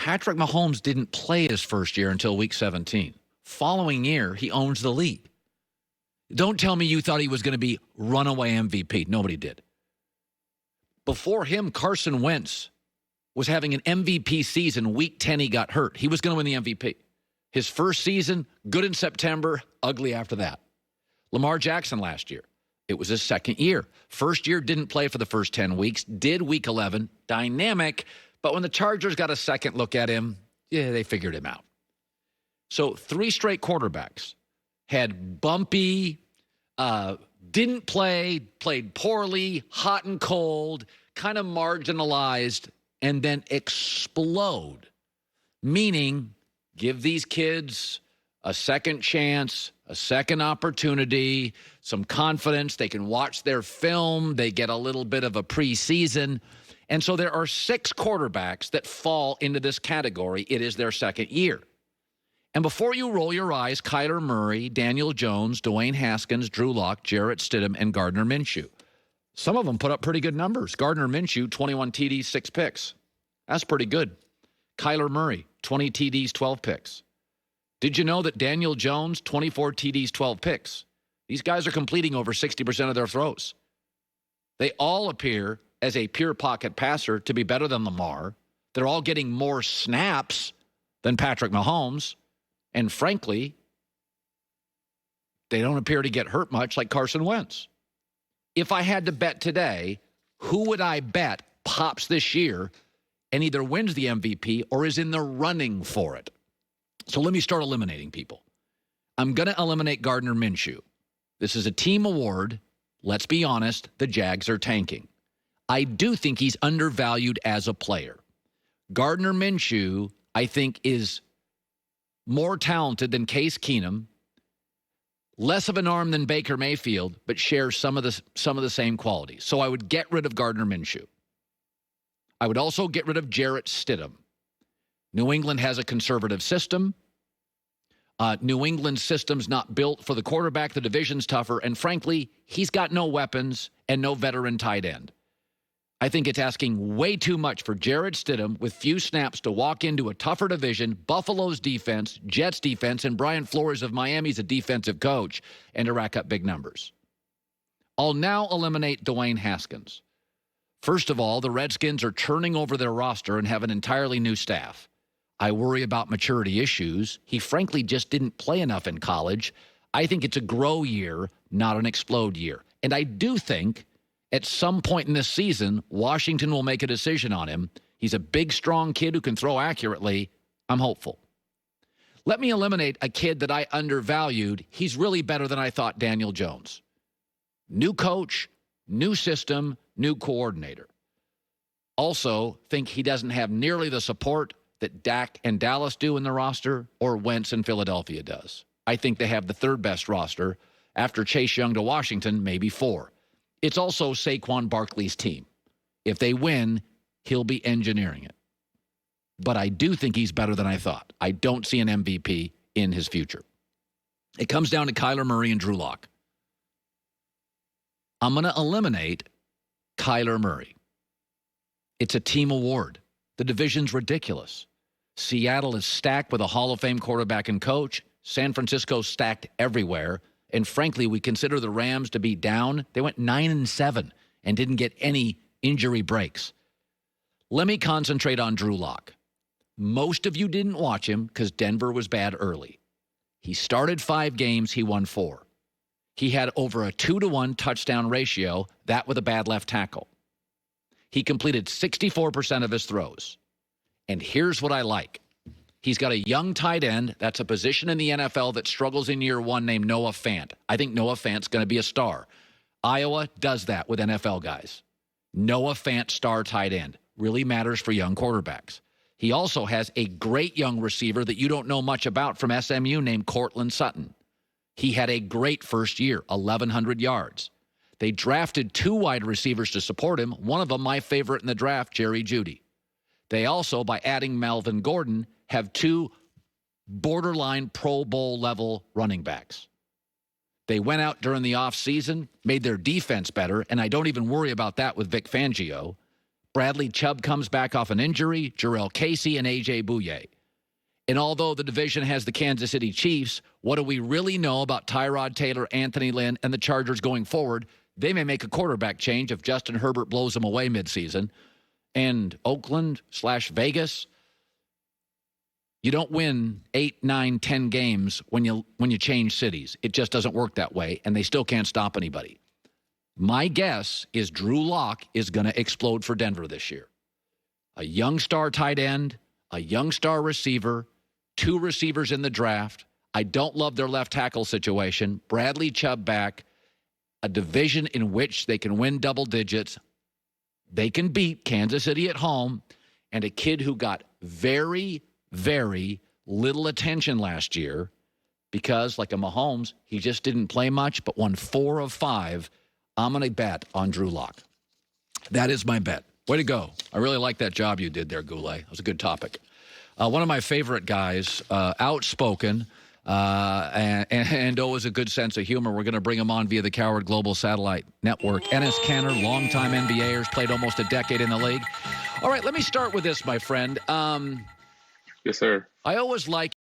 Patrick Mahomes didn't play his first year until week 17. Following year, he owns the league. Don't tell me you thought he was going to be runaway MVP. Nobody did. Before him, Carson Wentz was having an MVP season. Week 10, he got hurt. He was going to win the MVP. His first season, good in September, ugly after that. Lamar Jackson last year, it was his second year. First year, didn't play for the first 10 weeks, did week 11, dynamic, but when the Chargers got a second look at him, yeah, they figured him out. So 3 straight quarterbacks had bumpy, didn't play, played poorly, hot and cold, kind of marginalized, and then explode. Meaning, give these kids a second chance, a second opportunity, some confidence. They can watch their film. They get a little bit of a preseason. And so there are 6 quarterbacks that fall into this category. It is their second year. And before you roll your eyes, Kyler Murray, Daniel Jones, Dwayne Haskins, Drew Lock, Jarrett Stidham, and Gardner Minshew. Some of them put up pretty good numbers. Gardner Minshew, 21 TDs, 6 picks. That's pretty good. Kyler Murray, 20 TDs, 12 picks. Did you know that Daniel Jones, 24 TDs, 12 picks? These guys are completing over 60% of their throws. They all appear as a pure pocket passer to be better than Lamar. They're all getting more snaps than Patrick Mahomes. And frankly, they don't appear to get hurt much like Carson Wentz. If I had to bet today, who would I bet pops this year and either wins the MVP or is in the running for it? So let me start eliminating people. I'm going to eliminate Gardner Minshew. This is a team award. Let's be honest, the Jags are tanking. I do think he's undervalued as a player. Gardner Minshew, I think, is more talented than Case Keenum, less of an arm than Baker Mayfield, but shares some of the same qualities. So I would get rid of Gardner Minshew. I would also get rid of Jarrett Stidham. New England has a conservative system. New England's system's not built for the quarterback. The division's tougher. And frankly, he's got no weapons and no veteran tight end. I think it's asking way too much for Jarrett Stidham with few snaps to walk into a tougher division, Buffalo's defense, Jets defense, and Brian Flores of Miami's a defensive coach, and to rack up big numbers. I'll now eliminate Dwayne Haskins. First of all, the Redskins are turning over their roster and have an entirely new staff. I worry about maturity issues. He frankly just didn't play enough in college. I think it's a grow year, not an explode year. And I do think at some point in this season, Washington will make a decision on him. He's a big, strong kid who can throw accurately. I'm hopeful. Let me eliminate a kid that I undervalued. He's really better than I thought, Daniel Jones. New coach, new system, new coordinator. Also, think he doesn't have nearly the support that Dak and Dallas do in the roster or Wentz in Philadelphia does. I think they have the 3rd best roster. After Chase Young to Washington, maybe 4. It's also Saquon Barkley's team. If they win, he'll be engineering it. But I do think he's better than I thought. I don't see an MVP in his future. It comes down to Kyler Murray and Drew Lock. I'm going to eliminate Kyler Murray. It's a team award. The division's ridiculous. Seattle is stacked with a Hall of Fame quarterback and coach. San Francisco's stacked everywhere. And frankly, we consider the Rams to be down. They went 9-7 and didn't get any injury breaks. Let me concentrate on Drew Lock. Most of you didn't watch him because Denver was bad early. He started 5 games. He won 4. He had over a 2-to-1 touchdown ratio, that with a bad left tackle. He completed 64% of his throws. And here's what I like. He's got a young tight end. That's a position in the NFL that struggles in year 1 named Noah Fant. I think Noah Fant's going to be a star. Iowa does that with NFL guys. Noah Fant, star tight end. Really matters for young quarterbacks. He also has a great young receiver that you don't know much about from SMU named Cortland Sutton. He had a great first year, 1,100 yards. They drafted 2 wide receivers to support him. One of them, my favorite in the draft, Jerry Jeudy. They also, by adding Melvin Gordon, have 2 borderline Pro Bowl level running backs. They went out during the offseason, made their defense better, and I don't even worry about that with Vic Fangio. Bradley Chubb comes back off an injury, Jarrell Casey and A.J. Bouye. And although the division has the Kansas City Chiefs, what do we really know about Tyrod Taylor, Anthony Lynn, and the Chargers going forward? They may make a quarterback change if Justin Herbert blows them away midseason. And Oakland/Vegas, you don't win 8, 9, 10 games when you change cities. It just doesn't work that way, and they still can't stop anybody. My guess is Drew Lock is going to explode for Denver this year. A young star tight end, a young star receiver, 2 receivers in the draft. I don't love their left tackle situation. Bradley Chubb back, a division in which they can win double digits. They can beat Kansas City at home, and a kid who got very, very little attention last year because, like a Mahomes, he just didn't play much but won 4 of 5. I'm going to bet on Drew Lock. That is my bet. Way to go. I really like that job you did there, Goulet. It was a good topic. One of my favorite guys, outspoken, and always a good sense of humor. We're going to bring him on via the Coward Global Satellite Network. Enes Kanter, longtime NBAers, played almost a decade in the league. All right, let me start with this, my friend. Yes, sir. I always like